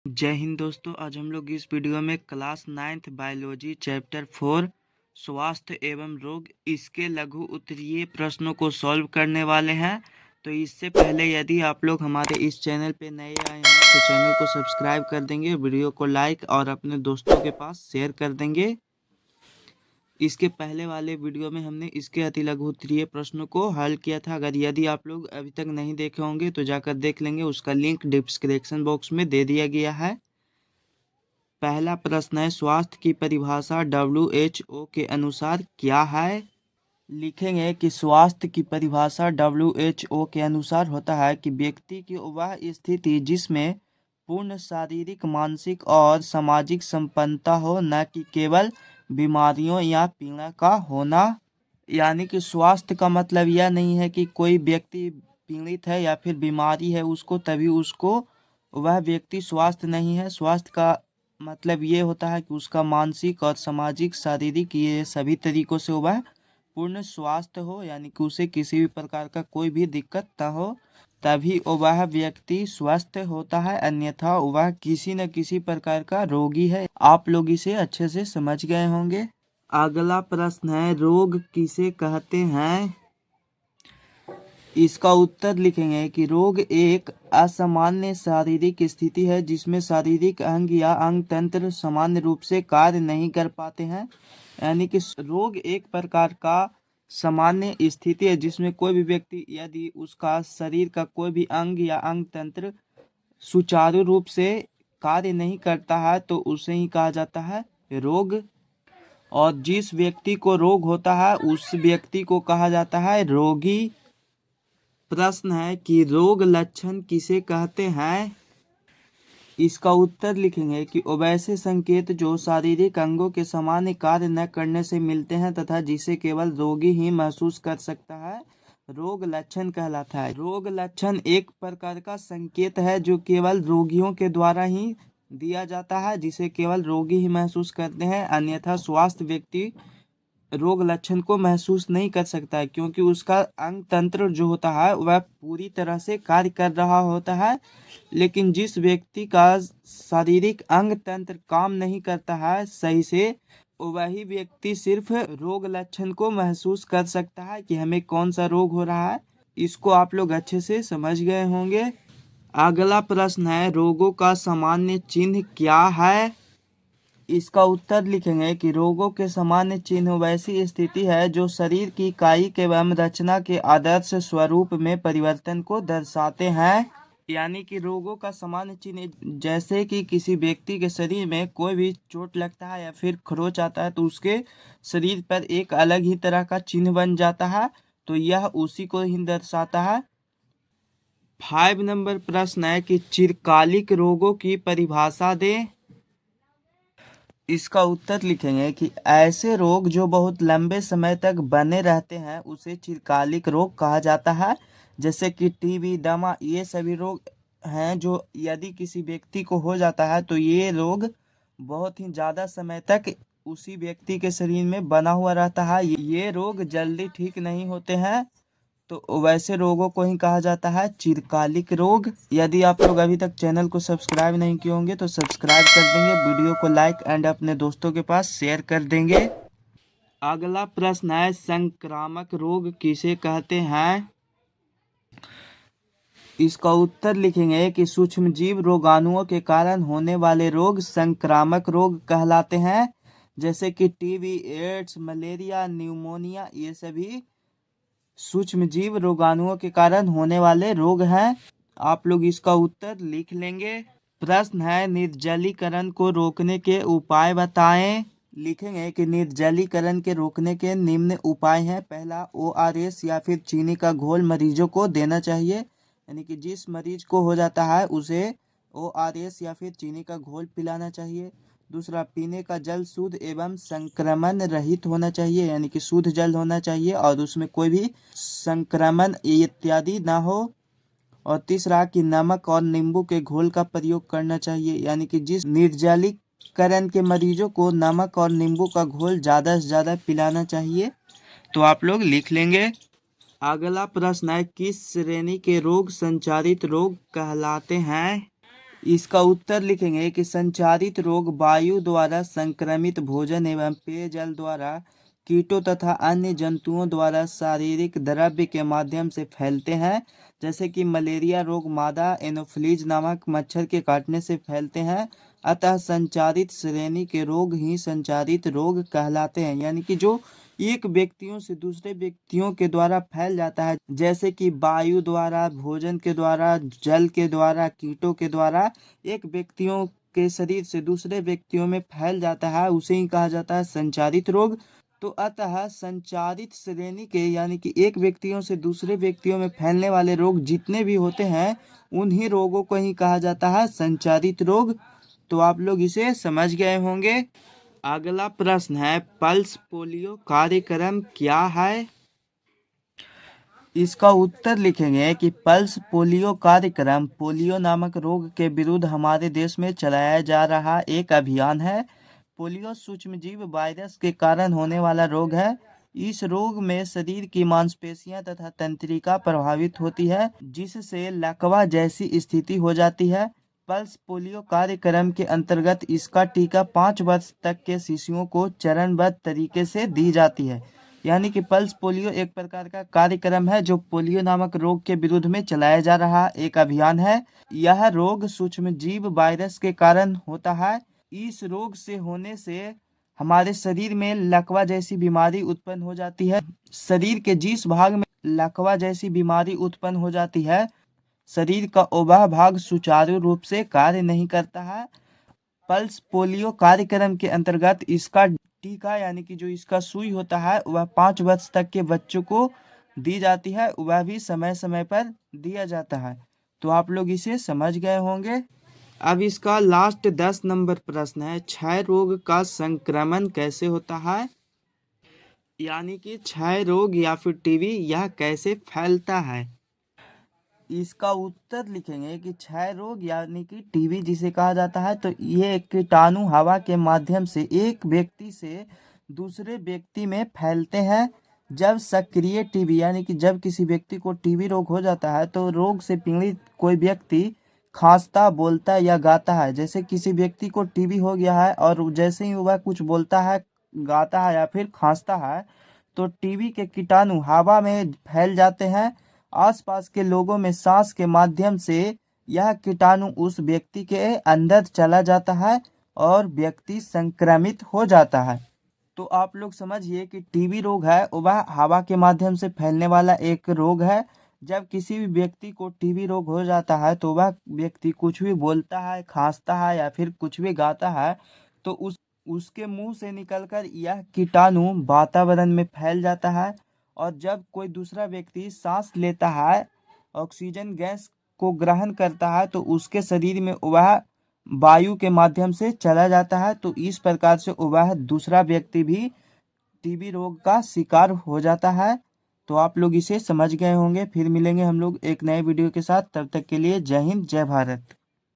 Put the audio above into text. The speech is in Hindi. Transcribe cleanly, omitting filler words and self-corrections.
जय हिंद दोस्तों। आज हम लोग इस वीडियो में क्लास 9th बायोलॉजी चैप्टर 4 स्वास्थ्य एवं रोग इसके लघु उत्तरीय प्रश्नों को सॉल्व करने वाले हैं। तो इससे पहले यदि आप लोग हमारे इस चैनल पे नए आए हैं तो चैनल को सब्सक्राइब कर देंगे, वीडियो को लाइक और अपने दोस्तों के पास शेयर कर देंगे। इसके पहले वाले वीडियो में हमने इसके अति लघु उत्तरीय प्रश्नों को हल किया था। अगर यदि आप लोग अभी तक नहीं देखे होंगे तो जाकर देख लेंगे, उसका लिंक डिस्क्रिप्शन बॉक्स में दे दिया गया है। पहला प्रश्न है, स्वास्थ्य की परिभाषा WHO के अनुसार क्या है? लिखेंगे कि स्वास्थ्य की परिभाषा WHO के अनुसार होता है कि व्यक्ति की वह स्थिति जिसमें पूर्ण शारीरिक, मानसिक और सामाजिक संपन्नता हो, न कि केवल बीमारियों या पीड़ा का होना। यानी कि स्वास्थ्य का मतलब यह नहीं है कि कोई व्यक्ति पीड़ित है या फिर बीमारी है उसको तभी उसको वह व्यक्ति स्वास्थ्य नहीं है। स्वास्थ्य का मतलब ये होता है कि उसका मानसिक और सामाजिक, शारीरिक, ये सभी तरीकों से वह पूर्ण स्वास्थ्य हो, यानी कि उसे किसी भी प्रकार का कोई भी दिक्कत न हो, तभी वह व्यक्ति स्वस्थ होता है, अन्यथा वह किसी न किसी प्रकार का रोगी है। आप लोग इसे अच्छे से समझ गए होंगे। अगला प्रश्न है, रोग किसे कहते हैं? इसका उत्तर लिखेंगे कि रोग एक असामान्य शारीरिक स्थिति है जिसमें शारीरिक अंग या अंग तंत्र सामान्य रूप से कार्य नहीं कर पाते हैं। यानी कि रोग एक प्रकार का सामान्य स्थिति है जिसमें कोई भी व्यक्ति यदि उसका शरीर का कोई भी अंग या अंग तंत्र सुचारू रूप से कार्य नहीं करता है तो उसे ही कहा जाता है रोग। और जिस व्यक्ति को रोग होता है उस व्यक्ति को कहा जाता है रोगी। प्रश्न है कि रोग लक्षण किसे कहते हैं? इसका उत्तर लिखेंगे कि वैसे संकेत जो शारीरिक अंगों के सामान्य कार्य न करने से मिलते हैं तथा जिसे केवल रोगी ही महसूस कर सकता है, रोग लक्षण कहलाता है। रोग लक्षण एक प्रकार का संकेत है जो केवल रोगियों के द्वारा ही दिया जाता है, जिसे केवल रोगी ही महसूस करते हैं, अन्यथा स्वास्थ्य व्यक्ति रोग लक्षण को महसूस नहीं कर सकता है, क्योंकि उसका अंग तंत्र जो होता है वह पूरी तरह से कार्य कर रहा होता है। लेकिन जिस व्यक्ति का शारीरिक अंग तंत्र काम नहीं करता है सही से, वही व्यक्ति सिर्फ रोग लक्षण को महसूस कर सकता है कि हमें कौन सा रोग हो रहा है। इसको आप लोग अच्छे से समझ गए होंगे। अगला प्रश्न है, रोगों का सामान्य चिन्ह क्या है? इसका उत्तर लिखेंगे कि रोगों के सामान्य चिन्ह वैसी स्थिति है जो शरीर की इकाई एवं रचना के आदर्श स्वरूप में परिवर्तन को दर्शाते हैं। यानी कि रोगों का सामान्य चिन्ह जैसे कि किसी व्यक्ति के शरीर में कोई भी चोट लगता है या फिर खरोच आता है तो उसके शरीर पर एक अलग ही तरह का चिन्ह बन जाता है, तो यह उसी को ही दर्शाता है। 5 नंबर प्रश्न है कि चिरकालिक रोगों की परिभाषा दें। इसका उत्तर लिखेंगे कि ऐसे रोग जो बहुत लंबे समय तक बने रहते हैं उसे चिरकालिक रोग कहा जाता है। जैसे कि टीबी, दमा, ये सभी रोग हैं जो यदि किसी व्यक्ति को हो जाता है तो ये रोग बहुत ही ज़्यादा समय तक उसी व्यक्ति के शरीर में बना हुआ रहता है। ये रोग जल्दी ठीक नहीं होते हैं, तो वैसे रोगों को ही कहा जाता है चिरकालिक रोग। यदि आप लोग अभी तक चैनल को सब्सक्राइब नहीं किए होंगे तो सब्सक्राइब कर देंगे, वीडियो को लाइक एंड अपने दोस्तों के पास शेयर कर देंगे। अगला प्रश्न है, संक्रामक रोग किसे कहते हैं? इसका उत्तर लिखेंगे कि सूक्ष्मजीव रोगाणुओं के कारण होने वाले रोग संक्रामक रोग कहलाते हैं। जैसे कि टीबी, एड्स, मलेरिया, न्यूमोनिया, ये सभी सूक्ष्मजीव रोगाणुओं के कारण होने वाले रोग हैं। आप लोग इसका उत्तर लिख लेंगे। प्रश्न है, निर्जलीकरण को रोकने के उपाय बताएं। लिखेंगे कि निर्जलीकरण के रोकने के निम्न उपाय हैं। पहला, ORS या फिर चीनी का घोल मरीजों को देना चाहिए। यानी कि जिस मरीज को हो जाता है उसे ORS या फिर चीनी का घोल पिलाना चाहिए। दूसरा, पीने का जल शुद्ध एवं संक्रमण रहित होना चाहिए, यानी कि शुद्ध जल होना चाहिए और उसमें कोई भी संक्रमण इत्यादि ना हो। और तीसरा, कि नमक और नींबू के घोल का प्रयोग करना चाहिए, यानी कि जिस निर्जलीकरण के मरीजों को नमक और नींबू का घोल ज़्यादा से ज़्यादा पिलाना चाहिए। तो आप लोग लिख लेंगे। अगला प्रश्न है, किस श्रेणी के रोग संचारित रोग कहलाते हैं? इसका उत्तर लिखेंगे कि संचारित रोग वायु द्वारा संक्रमित भोजन एवं पेयजल द्वारा कीटों तथा अन्य जंतुओं द्वारा शारीरिक द्रव्य के माध्यम से फैलते हैं। जैसे कि मलेरिया रोग मादा एनोफ्लीज नामक मच्छर के काटने से फैलते हैं। अतः संचारित श्रेणी के रोग ही संचारित रोग कहलाते हैं, यानी कि जो एक व्यक्तियों से दूसरे व्यक्तियों के द्वारा फैल जाता है, जैसे कि वायु द्वारा, भोजन के द्वारा, जल के द्वारा, कीटों के द्वारा एक व्यक्तियों के शरीर से दूसरे व्यक्तियों में फैल जाता है, उसे ही कहा जाता है संचारित रोग। तो अतः संचारित श्रेणी के यानी कि एक व्यक्तियों से दूसरे व्यक्तियों में फैलने वाले रोग जितने भी होते हैं उन्हीं रोगों को ही कहा जाता है संचारित रोग। तो आप लोग इसे समझ गए होंगे। अगला प्रश्न है, पल्स पोलियो कार्यक्रम क्या है? इसका उत्तर लिखेंगे कि पल्स पोलियो कार्यक्रम पोलियो नामक रोग के विरुद्ध हमारे देश में चलाया जा रहा एक अभियान है। पोलियो सूक्ष्मजीव वायरस के कारण होने वाला रोग है। इस रोग में शरीर की मांसपेशियां तथा तंत्रिका प्रभावित होती है, जिससे लकवा जैसी स्थिति हो जाती है। पल्स पोलियो कार्यक्रम के अंतर्गत इसका टीका 5 वर्ष तक के शिशुओं को चरणबद्ध तरीके से दी जाती है। यानी कि पल्स पोलियो एक प्रकार का कार्यक्रम है जो पोलियो नामक रोग के विरुद्ध में चलाया जा रहा एक अभियान है। यह रोग सूक्ष्मजीव वायरस के कारण होता है। इस रोग से होने से हमारे शरीर में लकवा जैसी बीमारी उत्पन्न हो जाती है। शरीर के जिस भाग में लकवा जैसी बीमारी उत्पन्न हो जाती है, शरीर का वह भाग सुचारू रूप से कार्य नहीं करता है। पल्स पोलियो कार्यक्रम के अंतर्गत इसका टीका यानी कि जो इसका सुई होता है वह 5 वर्ष तक के बच्चों को दी जाती है, वह भी समय समय पर दिया जाता है। तो आप लोग इसे समझ गए होंगे। अब इसका लास्ट 10 नंबर प्रश्न है, क्षय रोग का संक्रमण कैसे होता है? यानी कि क्षय रोग या फिर टीबी यह कैसे फैलता है? इसका उत्तर लिखेंगे कि क्षय रोग यानी कि टीबी जिसे कहा जाता है, तो ये कीटाणु हवा के माध्यम से एक व्यक्ति से दूसरे व्यक्ति में फैलते हैं। जब सक्रिय टीबी यानी कि जब किसी व्यक्ति को टीबी रोग हो जाता है तो रोग से पीड़ित कोई व्यक्ति खांसता, बोलता या गाता है। जैसे किसी व्यक्ति को टीबी हो गया है और जैसे ही वह कुछ बोलता है, गाता है या फिर खांसता है, तो टीबी के कीटाणु हवा में फैल जाते हैं। आसपास के लोगों में सांस के माध्यम से यह कीटाणु उस व्यक्ति के अंदर चला जाता है और व्यक्ति संक्रमित हो जाता है। तो आप लोग समझिए कि टीबी रोग है वह हवा के माध्यम से फैलने वाला एक रोग है। जब किसी भी व्यक्ति को टीबी रोग हो जाता है तो वह व्यक्ति कुछ भी बोलता है, खांसता है या फिर कुछ भी गाता है, तो उसके मुंह से निकलकर यह कीटाणु वातावरण में फैल जाता है। और जब कोई दूसरा व्यक्ति सांस लेता है, ऑक्सीजन गैस को ग्रहण करता है, तो उसके शरीर में वह वायु के माध्यम से चला जाता है। तो इस प्रकार से वह दूसरा व्यक्ति भी टीबी रोग का शिकार हो जाता है। तो आप लोग इसे समझ गए होंगे। फिर मिलेंगे हम लोग एक नए वीडियो के साथ, तब तक के लिए जय हिंद, जय भारत।